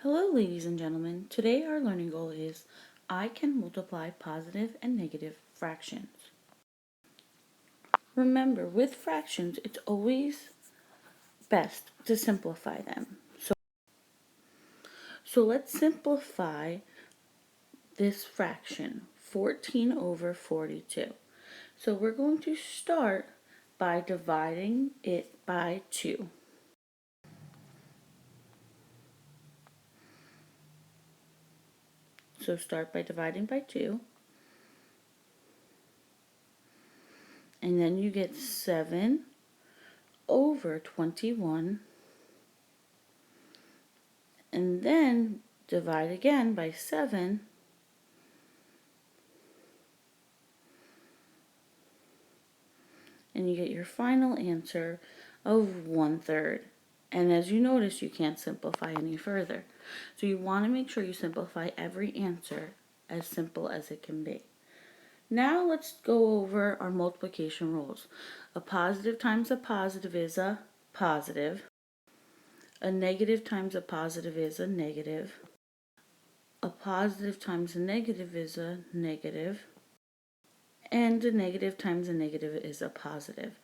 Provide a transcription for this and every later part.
Hello, ladies and gentlemen. Today our learning goal is I can multiply positive and negative fractions. Remember, with fractions, it's always best to simplify them. So let's simplify this fraction, 14 over 42. So we're going to start by dividing it by 2. So start by dividing by 2. And then you get 7 over 21. And then divide again by 7. And you get your final answer of 1/3. And as you notice, you can't simplify any further. So you want to make sure you simplify every answer as simple as it can be. Now let's go over our multiplication rules. A positive times a positive is a positive. A negative times a positive is a negative. A positive times a negative is a negative. And a negative times a negative is a positive.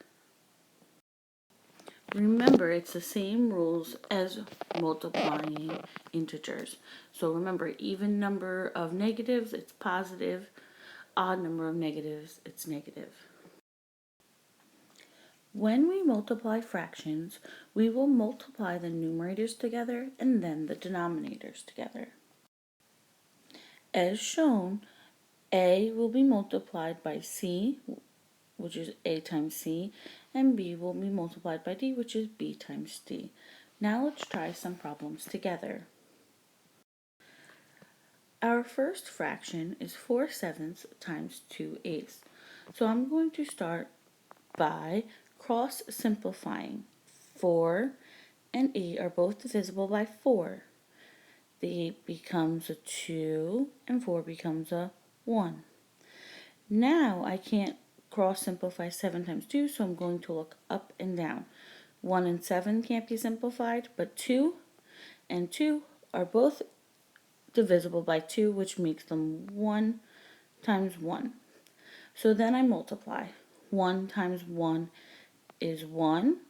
Remember, it's the same rules as multiplying integers. So remember, even number of negatives, it's positive. Odd number of negatives, it's negative. When we multiply fractions, we will multiply the numerators together and then the denominators together. As shown, A will be multiplied by C, which is A times C, and B will be multiplied by D, which is B times D. Now let's try some problems together. Our first fraction is 4/7 times 2/8. So I'm going to start by cross simplifying. 4 and 8 are both divisible by 4. The 8 becomes a 2 and 4 becomes a 1. Now I can't cross simplify 7 times 2, so I'm going to look up and down. 1 and 7 can't be simplified, but 2 and 2 are both divisible by 2, which makes them 1 times 1. So then I multiply. 1 times 1 is 1,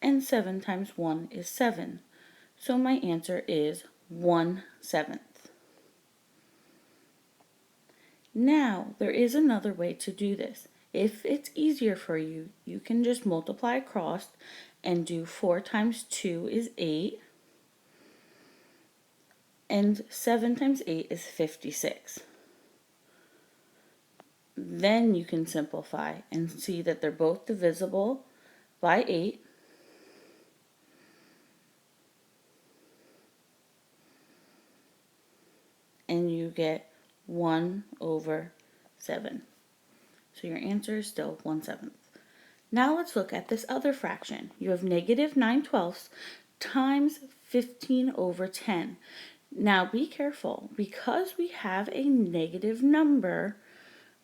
and 7 times 1 is 7. So my answer is 1/7. Now, there is another way to do this. If it's easier for you, you can just multiply across and do 4 times 2 is 8, and 7 times 8 is 56. Then you can simplify and see that they're both divisible by 8. And you get 1/7. So your answer is still 1/7. Now let's look at this other fraction. You have negative 9/12 times 15/10. Now be careful. Because we have a negative number,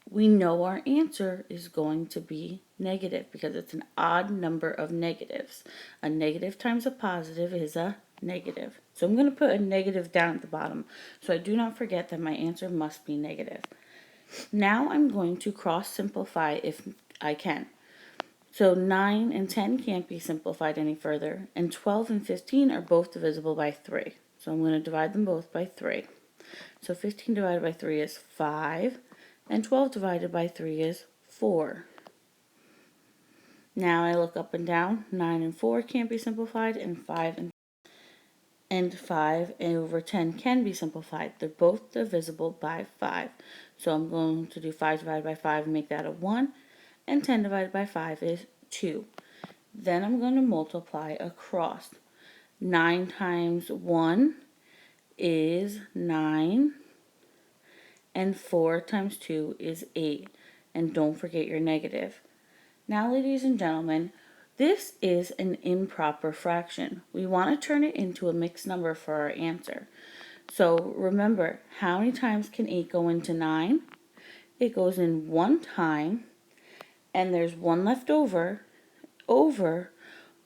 we know our answer is going to be negative because it's an odd number of negatives. A negative times a positive is a negative. So I'm going to put a negative down at the bottom so I do not forget that my answer must be negative. Now I'm going to cross simplify if I can. So 9 and 10 can't be simplified any further, and 12 and 15 are both divisible by 3. So I'm going to divide them both by 3. So 15 divided by 3 is 5, and 12 divided by 3 is 4. Now I look up and down. 9 and 4 can't be simplified, and 5 over 10 can be simplified. They're both divisible by 5. So I'm going to do 5 divided by 5 and make that a 1, and 10 divided by 5 is 2. Then I'm going to multiply across. 9 times 1 is 9, and 4 times 2 is 8. And don't forget your negative. Now, ladies and gentlemen, this is an improper fraction. We want to turn it into a mixed number for our answer. So remember, how many times can 8 go into 9? It goes in 1 time, and there's 1 left over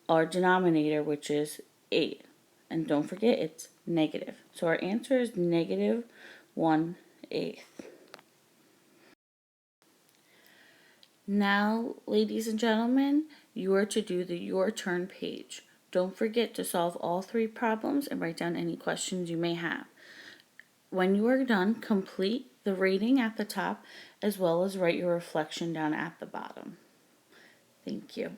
our denominator, which is 8. And don't forget, it's negative. So our answer is negative 1/8. Now, ladies and gentlemen, you are to do the Your Turn page. Don't forget to solve all 3 problems and write down any questions you may have. When you are done, complete the rating at the top as well as write your reflection down at the bottom. Thank you.